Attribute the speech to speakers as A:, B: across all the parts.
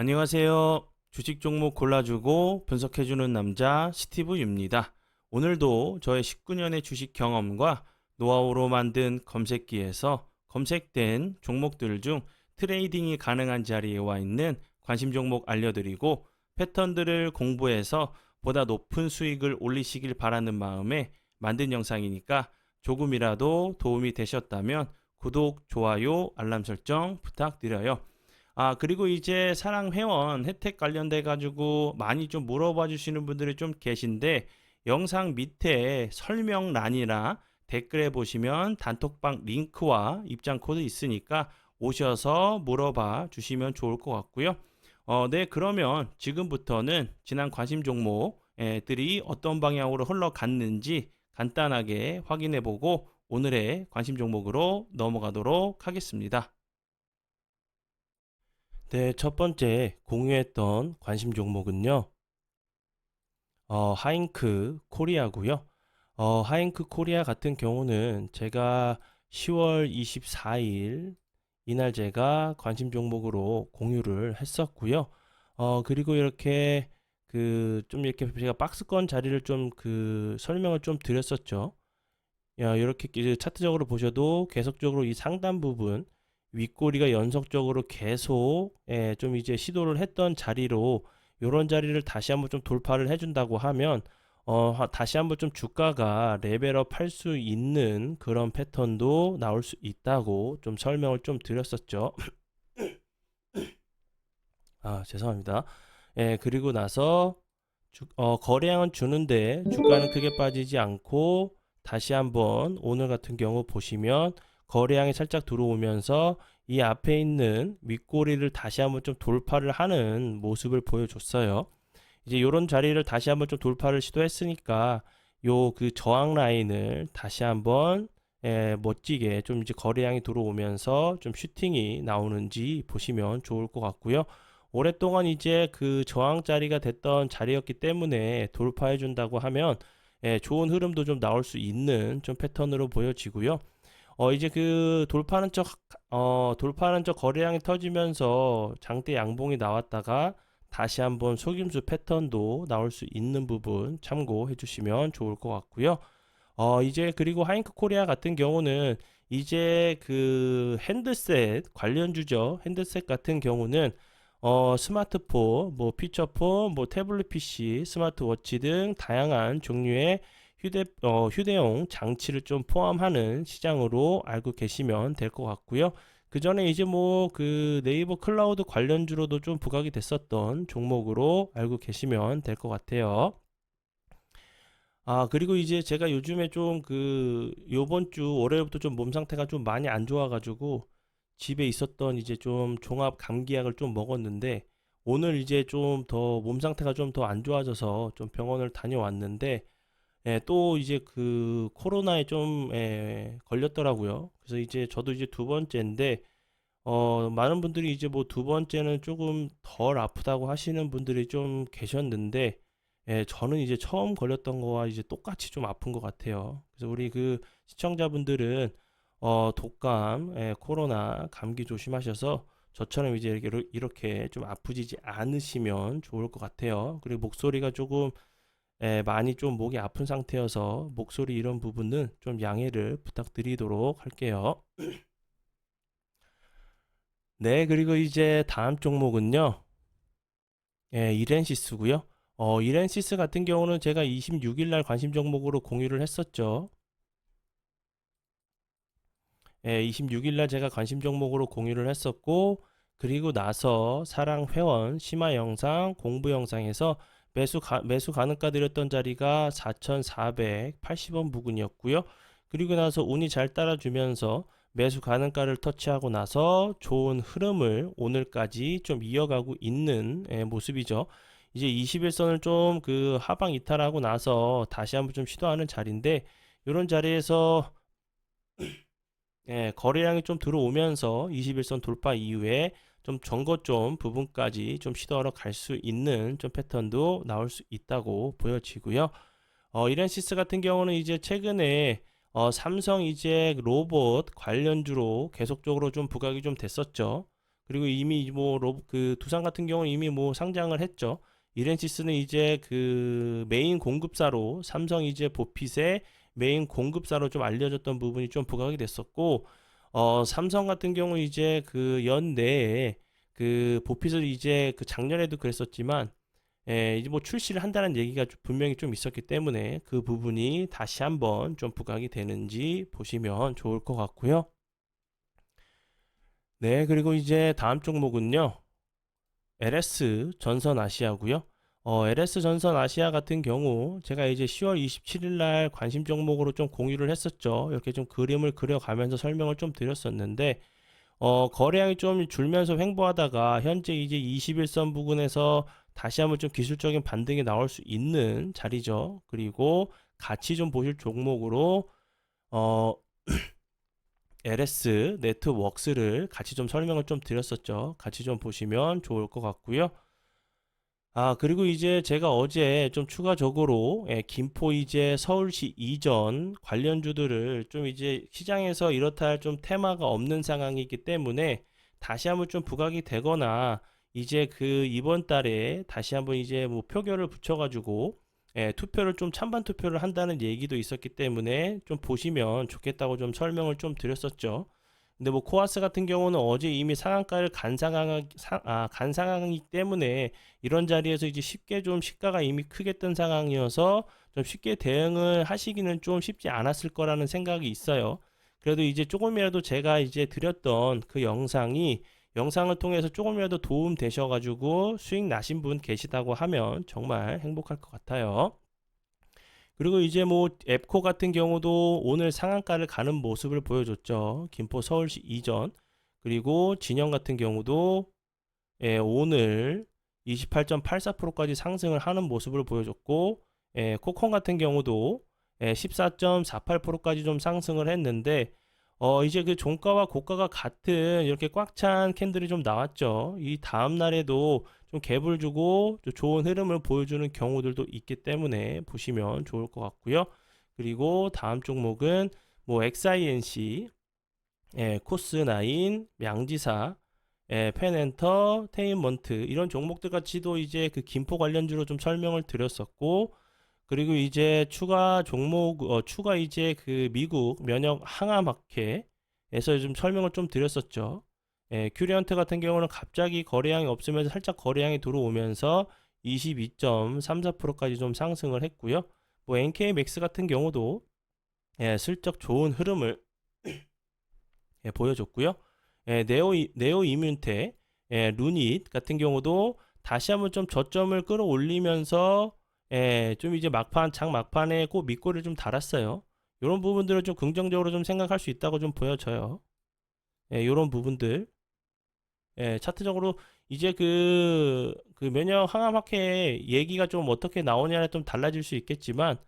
A: 안녕하세요. 주식 종목 골라주고 분석해주는 남자 스티브 유입니다. 오늘도 저의 19년의 주식 경험과 노하우로 만든 검색기에서 검색된 종목들 중 트레이딩이 가능한 자리에 와 있는 관심 종목 알려드리고 패턴들을 공부해서 보다 높은 수익을 올리시길 바라는 마음에 만든 영상이니까 조금이라도 도움이 되셨다면 구독, 좋아요, 알람 설정 부탁드려요. 그리고 이제 사랑 회원 혜택 관련돼 가지고 많이 좀 물어봐 주시는 분들이 좀 계신데 영상 밑에 설명란이나 댓글에 보시면 단톡방 링크와 입장 코드 있으니까 오셔서 물어봐 주시면 좋을 것 같고요. 네, 그러면 지금부터는 지난 관심 종목들이 어떤 방향으로 흘러갔는지 간단하게 확인해 보고 오늘의 관심 종목으로 넘어가도록 하겠습니다. 네, 첫 번째 공유했던 관심 종목은요, 하잉크 코리아고요. 하잉크 코리아 같은 경우는 제가 10월 24일 이날 제가 관심 종목으로 공유를 했었고요. 그리고 이렇게 좀 이렇게 제가 박스권 자리를 좀 설명을 좀 드렸었죠. 이렇게 차트적으로 보셔도 계속적으로 이 상단 부분 윗꼬리가 연속적으로 계속 좀 이제 시도를 했던 자리로 요런 자리를 다시 한번 좀 돌파를 해준다고 하면 다시 한번 좀 주가가 레벨업 할 수 있는 그런 패턴도 나올 수 있다고 좀 설명을 좀 드렸었죠. 죄송합니다. 그리고 나서 거래량은 주는데 주가는 크게 빠지지 않고 다시 한번 오늘 같은 경우 보시면 거래량이 살짝 들어오면서 이 앞에 있는 윗꼬리를 다시 한번 좀 돌파를 하는 모습을 보여줬어요. 이제 이런 자리를 다시 한번 좀 돌파를 시도했으니까 요 저항 라인을 다시 한번 멋지게 좀 이제 거래량이 들어오면서 좀 슈팅이 나오는지 보시면 좋을 것 같고요. 오랫동안 이제 저항 자리가 됐던 자리였기 때문에 돌파해 준다고 하면 좋은 흐름도 좀 나올 수 있는 좀 패턴으로 보여지고요. 이제 돌파하는 척 거래량이 터지면서 장대 양봉이 나왔다가 다시 한번 속임수 패턴도 나올 수 있는 부분 참고해 주시면 좋을 것 같고요. 이제 그리고 하잉크 코리아 같은 경우는 이제 핸드셋 관련주죠. 핸드셋 같은 경우는 스마트폰, 뭐 피처폰, 뭐 태블릿 PC, 스마트워치 등 다양한 종류의 휴대용 장치를 좀 포함하는 시장으로 알고 계시면 될 것 같고요. 그 전에 이제 뭐 네이버 클라우드 관련주로도 좀 부각이 됐었던 종목으로 알고 계시면 될 것 같아요. 그리고 이제 제가 요즘에 좀 요번 주 월요일부터 좀 몸 상태가 좀 많이 안 좋아가지고 집에 있었던 이제 좀 종합 감기약을 좀 먹었는데 오늘 이제 좀 더 몸 상태가 좀 더 안 좋아져서 좀 병원을 다녀왔는데 또 이제 코로나에 좀 걸렸더라고요. 그래서 이제 저도 이제 두 번째인데 많은 분들이 이제 뭐 두 번째는 조금 덜 아프다고 하시는 분들이 좀 계셨는데, 저는 이제 처음 걸렸던 거와 이제 똑같이 좀 아픈 것 같아요. 그래서 우리 시청자분들은 독감, 코로나, 감기 조심하셔서 저처럼 이제 이렇게 좀 아프지 않으시면 좋을 것 같아요. 그리고 목소리가 조금 많이 좀 목이 아픈 상태여서 목소리 이런 부분은 좀 양해를 부탁드리도록 할게요. 네, 그리고 이제 다음 종목은요. 이렌시스고요. 이렌시스 같은 경우는 제가 26일 날 관심 종목으로 공유를 했었죠. 26일 날 제가 관심 종목으로 공유를 했었고, 그리고 나서 사랑 회원 심화 영상, 공부 영상에서 매수 가능가 드렸던 자리가 4,480원 부근이었고요. 그리고 나서 운이 잘 따라주면서 매수 가능가를 터치하고 나서 좋은 흐름을 오늘까지 좀 이어가고 있는 모습이죠. 이제 21선을 좀 하방 이탈하고 나서 다시 한번 좀 시도하는 자리인데 이런 자리에서 거래량이 좀 들어오면서 21선 돌파 이후에 좀 전고점 부분까지 좀 시도하러 갈 수 있는 좀 패턴도 나올 수 있다고 보여지고요. 이렌시스 같은 경우는 이제 최근에 삼성 이제 로봇 관련주로 계속적으로 좀 부각이 좀 됐었죠. 그리고 이미 뭐 그 두산 같은 경우는 이미 뭐 상장을 했죠. 이렌시스는 이제 그 메인 공급사로 삼성 이제 보핏의 메인 공급사로 좀 알려졌던 부분이 좀 부각이 됐었고, 삼성 같은 경우 이제 그 연내에 그 보핏을 이제 그 작년에도 그랬었지만, 이제 뭐 출시를 한다는 얘기가 분명히 좀 있었기 때문에 그 부분이 다시 한번 좀 부각이 되는지 보시면 좋을 것 같고요. 네, 그리고 이제 다음 종목은요. LS 전선 아시아고요. LS 전선 아시아 같은 경우 제가 이제 10월 27일 날 관심 종목으로 좀 공유를 했었죠. 이렇게 좀 그림을 그려가면서 설명을 좀 드렸었는데, 거래량이 좀 줄면서 횡보하다가 현재 이제 21선 부근에서 다시 한번 좀 기술적인 반등이 나올 수 있는 자리죠. 그리고 같이 좀 보실 종목으로 어, LS 네트워크스를 같이 좀 설명을 좀 드렸었죠. 같이 좀 보시면 좋을 것 같고요. 그리고 이제 제가 어제 좀 추가적으로 김포 이제 서울시 이전 관련주들을 좀 이제 시장에서 이렇다 할 좀 테마가 없는 상황이기 때문에 다시 한번 좀 부각이 되거나 이제 그 이번 달에 다시 한번 이제 뭐 표결을 붙여가지고 투표를 좀 찬반 투표를 한다는 얘기도 있었기 때문에 좀 보시면 좋겠다고 좀 설명을 좀 드렸었죠. 근데 뭐 코아스 같은 경우는 어제 이미 상한가를 간 상황이기 때문에 이런 자리에서 이제 쉽게 좀 시가가 이미 크게 뜬 상황이어서 좀 쉽게 대응을 하시기는 좀 쉽지 않았을 거라는 생각이 있어요. 그래도 이제 조금이라도 제가 이제 드렸던 그 영상을 통해서 조금이라도 도움 되셔가지고 수익 나신 분 계시다고 하면 정말 행복할 것 같아요. 그리고 이제 뭐 앱코 같은 경우도 오늘 상한가를 가는 모습을 보여줬죠. 김포 서울시 이전. 그리고 진영 같은 경우도 오늘 28.84%까지 상승을 하는 모습을 보여줬고, 코콘 같은 경우도 14.48%까지 좀 상승을 했는데, 이제 그 종가와 고가가 같은 이렇게 꽉 찬 캔들이 좀 나왔죠. 이 다음 날에도 좀 갭을 주고 좀 좋은 흐름을 보여주는 경우들도 있기 때문에 보시면 좋을 것 같고요. 그리고 다음 종목은 뭐 XINC, 코스9, 양지사, 펜엔터, 테인먼트 이런 종목들 같이도 이제 그 김포 관련주로 좀 설명을 드렸었고, 그리고 이제 추가 종목 추가 이제 그 미국 면역 항암학회에서 좀 설명을 좀 드렸었죠. 큐리언트 같은 경우는 갑자기 거래량이 없으면서 살짝 거래량이 들어오면서 22.34%까지 좀 상승을 했고요. 뭐 NK맥스 같은 경우도 슬쩍 좋은 흐름을 보여줬고요. 네오 이뮨테, 루닛 같은 경우도 다시 한번 좀 저점을 끌어올리면서 좀 이제 장 막판에 꼭 밑골을 좀 달았어요. 이런 부분들을 좀 긍정적으로 좀 생각할 수 있다고 좀 보여져요. 이런 부분들. 차트적으로 이제 그 면역 항암 학회 얘기가 좀 어떻게 나오냐에 좀 달라질 수 있겠지만,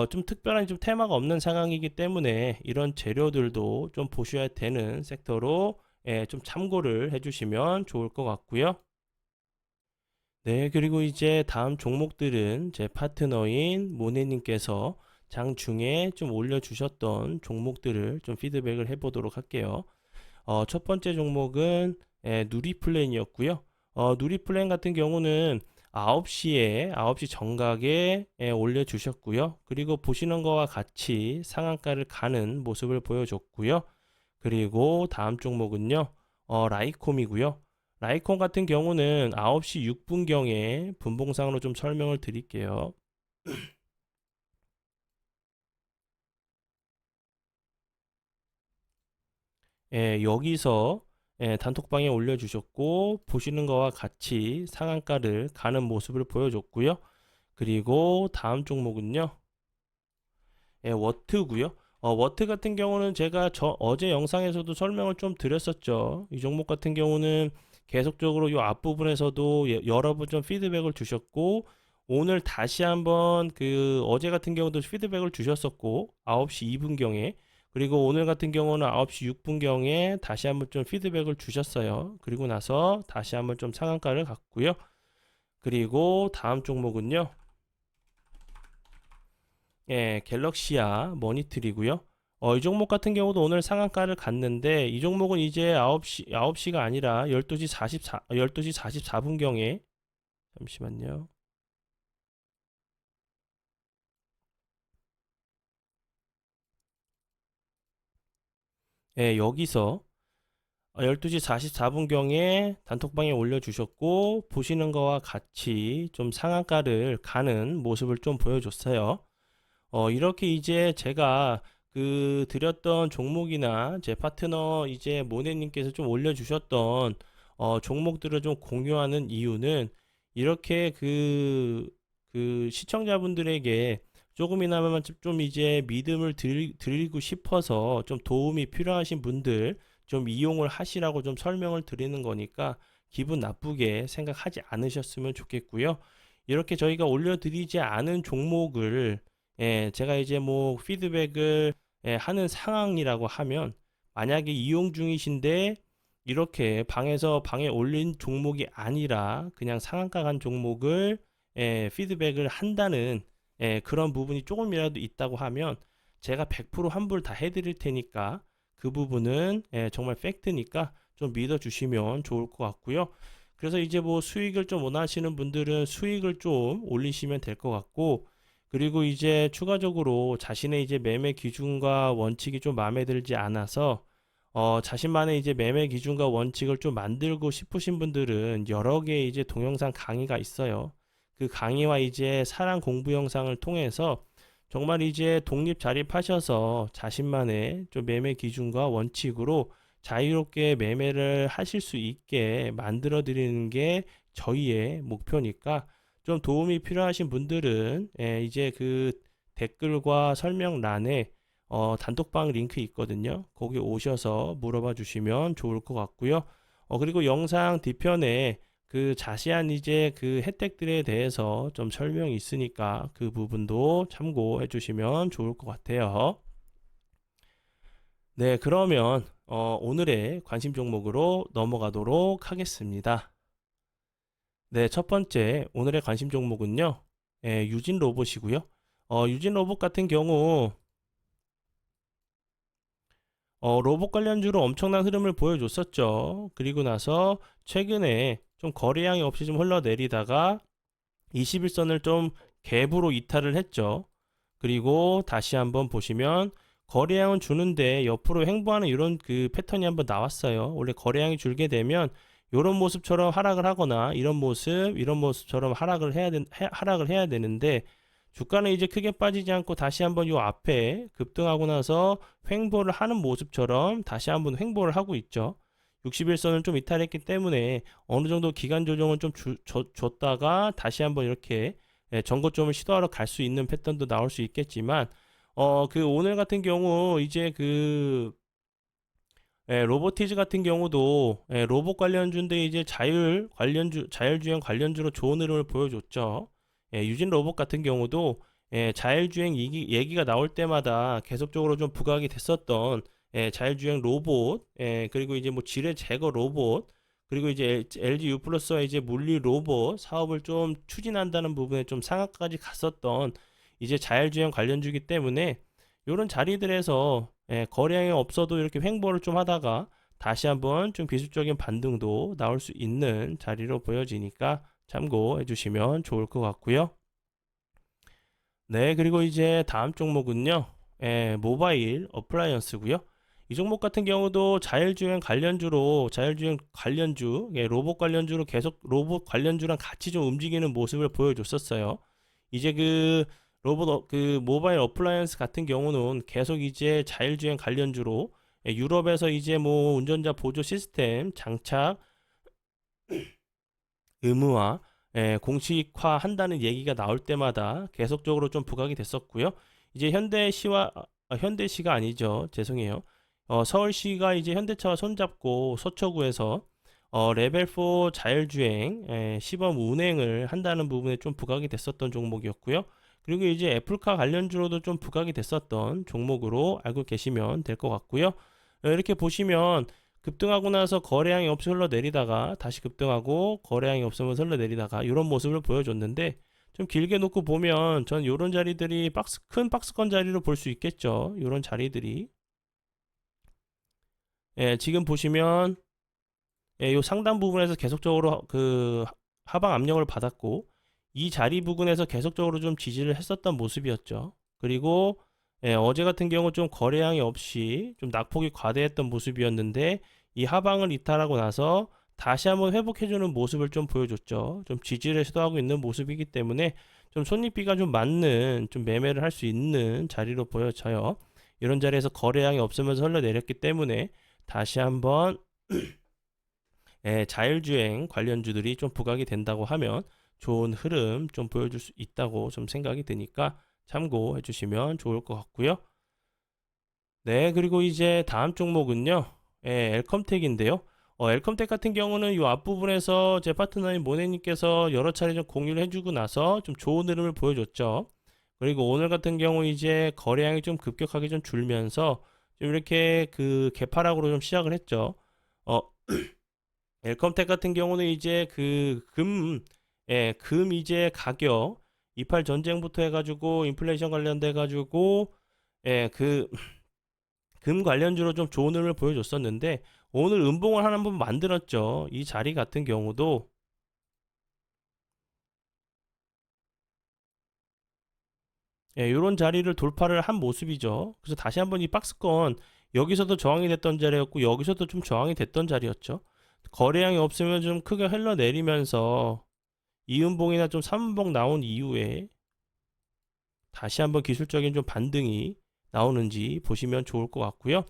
A: 좀 특별한 좀 테마가 없는 상황이기 때문에 이런 재료들도 좀 보셔야 되는 섹터로 좀 참고를 해주시면 좋을 것 같고요. 네, 그리고 이제 다음 종목들은 제 파트너인 모네님께서 장중에 좀 올려주셨던 종목들을 좀 피드백을 해보도록 할게요. 첫 번째 종목은 누리플랜이었고요. 누리플랜 같은 경우는 9시 정각에 올려주셨고요. 그리고 보시는 거와 같이 상한가를 가는 모습을 보여줬고요. 그리고 다음 종목은요. 라이콤이고요. 라이콤 같은 경우는 9시 6분경에 분봉상으로 좀 설명을 드릴게요. 여기서 단톡방에 올려주셨고 보시는 거와 같이 상한가를 가는 모습을 보여줬고요. 그리고 다음 종목은요. 워트고요. 워트 같은 경우는 제가 어제 영상에서도 설명을 좀 드렸었죠. 이 종목 같은 경우는 계속적으로 이 앞부분에서도 여러 번 좀 피드백을 주셨고, 오늘 다시 한번 그 어제 같은 경우도 피드백을 주셨었고 9시 2분경에, 그리고 오늘 같은 경우는 9시 6분경에 다시 한번 좀 피드백을 주셨어요. 그리고 나서 다시 한번 좀 상한가를 갔고요. 그리고 다음 종목은요. 갤럭시아 머니트리고요. 이 종목 같은 경우도 오늘 상한가를 갔는데 이 종목은 이제 9시가 아니라 12시 44분경에 잠시만요. 예, 여기서 12시 44분경에 단톡방에 올려주셨고 보시는 거와 같이 좀 상한가를 가는 모습을 좀 보여줬어요. 이렇게 이제 제가 드렸던 종목이나 제 파트너 이제 모네님께서 좀 올려주셨던 종목들을 좀 공유하는 이유는 이렇게 시청자분들에게 조금이나마 좀 이제 믿음을 드리고 싶어서 좀 도움이 필요하신 분들 좀 이용을 하시라고 좀 설명을 드리는 거니까 기분 나쁘게 생각하지 않으셨으면 좋겠고요. 이렇게 저희가 올려드리지 않은 종목을 제가 이제 뭐 피드백을 하는 상황이라고 하면 만약에 이용 중이신데 이렇게 방에 올린 종목이 아니라 그냥 상한가 간 종목을 피드백을 한다는 그런 부분이 조금이라도 있다고 하면 제가 100% 환불 다 해드릴 테니까 그 부분은 정말 팩트니까 좀 믿어주시면 좋을 것 같고요. 그래서 이제 뭐 수익을 좀 원하시는 분들은 수익을 좀 올리시면 될 것 같고 그리고 이제 추가적으로 자신의 이제 매매 기준과 원칙이 좀 마음에 들지 않아서 자신만의 이제 매매 기준과 원칙을 좀 만들고 싶으신 분들은 여러 개의 이제 동영상 강의가 있어요. 그 강의와 이제 사랑 공부 영상을 통해서 정말 이제 독립 자립하셔서 자신만의 좀 매매 기준과 원칙으로 자유롭게 매매를 하실 수 있게 만들어 드리는 게 저희의 목표니까 좀 도움이 필요하신 분들은 이제 댓글과 설명란에 단톡방 링크 있거든요. 거기 오셔서 물어봐 주시면 좋을 것 같고요. 그리고 영상 뒤편에 자세한 이제 혜택들에 대해서 좀 설명이 있으니까 그 부분도 참고해 주시면 좋을 것 같아요. 네, 그러면 오늘의 관심 종목으로 넘어가도록 하겠습니다. 네, 첫 번째 오늘의 관심 종목은요. 유진 로봇이고요. 유진 로봇 같은 경우 로봇 관련주로 엄청난 흐름을 보여줬었죠. 그리고 나서 최근에 좀 거래량이 없이 좀 흘러내리다가 21선을 좀 갭으로 이탈을 했죠. 그리고 다시 한번 보시면 거래량은 주는데 옆으로 횡보하는 이런 패턴이 한번 나왔어요. 원래 거래량이 줄게 되면 이런 모습처럼 하락을 하거나 이런 모습처럼 하락을 해야 되는데 주가는 이제 크게 빠지지 않고 다시 한번 이 앞에 급등하고 나서 횡보를 하는 모습처럼 다시 한번 횡보를 하고 있죠. 61선을 좀 이탈했기 때문에 어느 정도 기간 조정을 좀 줬다가 다시 한번 이렇게 전고점을 시도하러 갈 수 있는 패턴도 나올 수 있겠지만 오늘 같은 경우 이제 로보티즈 같은 경우도 로봇 관련주인데 이제 자율주행 관련주로 좋은 흐름을 보여줬죠. 유진 로봇 같은 경우도 자율주행 얘기가 나올 때마다 계속적으로 좀 부각이 됐었던 자율주행 로봇, 그리고 이제 뭐 지뢰 제거 로봇, 그리고 이제 LG U 플러스와 이제 물리 로봇 사업을 좀 추진한다는 부분에 좀 상한가까지 갔었던 이제 자율주행 관련주기 때문에 이런 자리들에서 거래량이 없어도 이렇게 횡보를 좀 하다가 다시 한번 좀 기술적인 반등도 나올 수 있는 자리로 보여지니까 참고해 주시면 좋을 것 같고요. 네, 그리고 이제 다음 종목은요. 모바일 어플라이언스고요. 이 종목 같은 경우도 자율주행 관련주, 로봇 관련주로 계속 로봇 관련주랑 같이 좀 움직이는 모습을 보여줬었어요. 이제 모바일 어플라이언스 같은 경우는 계속 이제 자율주행 관련주로 유럽에서 이제 뭐 운전자 보조 시스템 장착 의무화, 공식화 한다는 얘기가 나올 때마다 계속적으로 좀 부각이 됐었고요. 이제 현대시가 아니죠. 죄송해요. 서울시가 이제 현대차와 손잡고 서초구에서 레벨 4 자율주행 시범 운행을 한다는 부분에 좀 부각이 됐었던 종목이었고요. 그리고 이제 애플카 관련주로도 좀 부각이 됐었던 종목으로 알고 계시면 될 것 같고요. 이렇게 보시면 급등하고 나서 거래량이 없이 흘러내리다가 다시 급등하고 거래량이 없으면서 흘러내리다가 이런 모습을 보여줬는데 좀 길게 놓고 보면 전 요런 자리들이 큰 박스권 자리로 볼 수 있겠죠. 요런 자리들이. 예, 지금 보시면 예, 요 상단 부분에서 계속적으로 그 하방 압력을 받았고 이 자리 부근에서 계속적으로 좀 지지를 했었던 모습이었죠. 그리고 예, 어제 같은 경우 좀 거래량이 없이 좀 낙폭이 과대했던 모습이었는데 이 하방을 이탈하고 나서 다시 한번 회복해주는 모습을 좀 보여줬죠. 좀 지지를 시도하고 있는 모습이기 때문에 좀 손익비가 좀 맞는 좀 매매를 할 수 있는 자리로 보여져요. 이런 자리에서 거래량이 없으면서 흘러내렸기 때문에 다시 한번 예, 자율주행 관련주들이 좀 부각이 된다고 하면 좋은 흐름 좀 보여줄 수 있다고 좀 생각이 드니까 참고해 주시면 좋을 것 같고요. 네, 그리고 이제 다음 종목은요. 예, 엘컴텍인데요. 엘컴텍 같은 경우는 이 앞부분에서 제 파트너인 모네님께서 여러 차례 좀 공유를 해주고 나서 좀 좋은 흐름을 보여줬죠. 그리고 오늘 같은 경우 이제 거래량이 좀 급격하게 좀 줄면서 좀 이렇게 그 개파락으로 좀 시작을 했죠. 어, 엘컴텍 같은 경우는 이제 예, 금 이제 가격 28 전쟁부터 해가지고 인플레이션 관련돼 가지고 예, 금 관련주로 좀 좋은 흐름을 보여줬었는데 오늘 음봉을 하나 한번 만들었죠. 이 자리 같은 경우도 예, 이런 자리를 돌파를 한 모습이죠. 그래서 다시 한번 이 박스권 여기서도 저항이 됐던 자리였고 여기서도 좀 저항이 됐던 자리였죠. 거래량이 없으면 좀 크게 흘러내리면서 이음봉이나 좀 3음봉 나온 이후에 다시 한번 기술적인 좀 반등이 나오는지 보시면 좋을 것 같고요.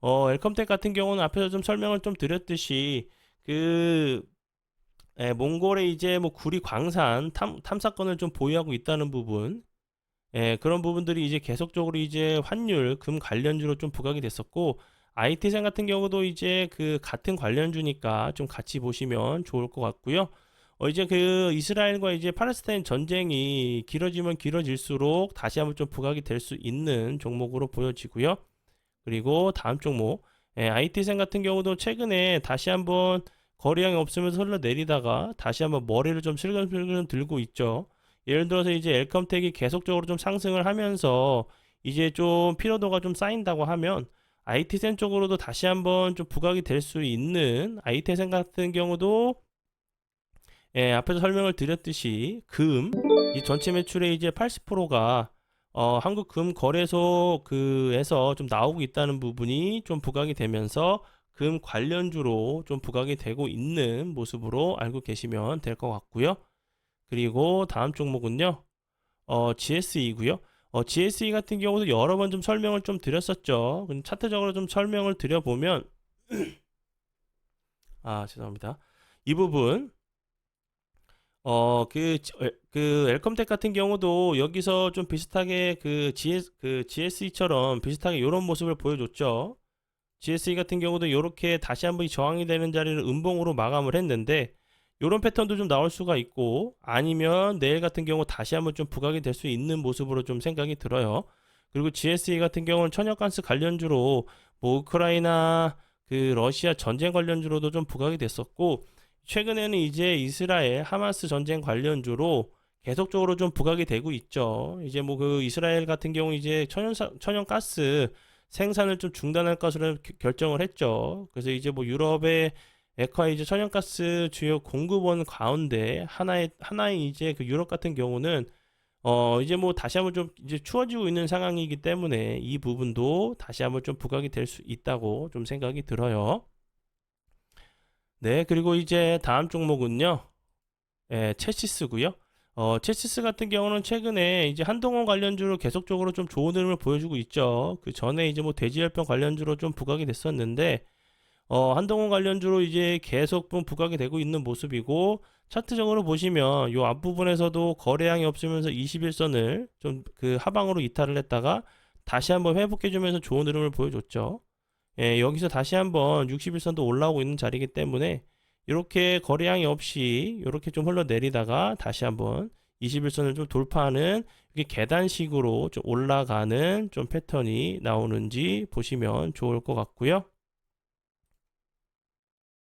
A: 엘컴텍 같은 경우는 앞에서 좀 설명을 좀 드렸듯이 그 몽골의 이제 뭐 구리 광산 탐사권을 좀 보유하고 있다는 부분, 그런 부분들이 이제 계속적으로 이제 환율, 금 관련주로 좀 부각이 됐었고, IT생 같은 경우도 이제 그 같은 관련주니까 좀 같이 보시면 좋을 것 같고요. 이제 그 이스라엘과 이제 팔레스타인 전쟁이 길어지면 길어질수록 다시 한번 좀 부각이 될 수 있는 종목으로 보여지고요. 그리고 다음 종목, IT생 같은 경우도 최근에 다시 한번 거래량이 없으면서 흘러내리다가 다시 한번 머리를 좀 슬금슬금 들고 있죠. 예를 들어서 이제 엘컴텍이 계속적으로 좀 상승을 하면서 이제 좀 피로도가 좀 쌓인다고 하면 IT생 쪽으로도 다시 한번 좀 부각이 될 수 있는 IT생 같은 경우도 예, 앞에서 설명을 드렸듯이 이 전체 매출의 이제 80%가 한국 금 거래소 그에서 좀 나오고 있다는 부분이 좀 부각이 되면서 금 관련주로 좀 부각이 되고 있는 모습으로 알고 계시면 될 것 같고요. 그리고 다음 종목은요. GSE고요. GSE 같은 경우도 여러 번 좀 설명을 좀 드렸었죠. 차트적으로 좀 설명을 드려보면 죄송합니다. 이 부분 그 엘컴텍 같은 경우도 여기서 좀 비슷하게 GSE처럼 비슷하게 이런 모습을 보여줬죠. GSE 같은 경우도 이렇게 다시 한번 저항이 되는 자리를 음봉으로 마감을 했는데 이런 패턴도 좀 나올 수가 있고 아니면 내일 같은 경우 다시 한번 좀 부각이 될 수 있는 모습으로 좀 생각이 들어요. 그리고 GSE 같은 경우는 천연가스 관련주로 뭐 우크라이나 그 러시아 전쟁 관련주로도 좀 부각이 됐었고 최근에는 이제 이스라엘 하마스 전쟁 관련주로 계속적으로 좀 부각이 되고 있죠. 이제 뭐 그 이스라엘 같은 경우 이제 천연가스 생산을 좀 중단할 것으로 결정을 했죠. 그래서 이제 뭐 유럽의 에콰 이제 천연가스 주요 공급원 가운데 하나의 이제 그 유럽 같은 경우는 이제 뭐 다시 한번 좀 이제 추워지고 있는 상황이기 때문에 이 부분도 다시 한번 좀 부각이 될 수 있다고 좀 생각이 들어요. 네, 그리고 이제 다음 종목은요. 체시스고요. 체시스 같은 경우는 최근에 이제 한동원 관련주로 계속적으로 좀 좋은 흐름을 보여주고 있죠. 그 전에 이제 뭐 대지열병 관련주로 좀 부각이 됐었는데 한동원 관련주로 이제 계속 좀 부각이 되고 있는 모습이고 차트적으로 보시면 요 앞부분에서도 거래량이 없으면서 21선을 좀 그 하방으로 이탈을 했다가 다시 한번 회복해주면서 좋은 흐름을 보여줬죠. 예, 여기서 다시 한번 61선도 올라오고 있는 자리이기 때문에 이렇게 거래량이 없이 이렇게 좀 흘러내리다가 다시 한번 21선을 좀 돌파하는 이렇게 계단식으로 좀 올라가는 좀 패턴이 나오는지 보시면 좋을 것 같고요.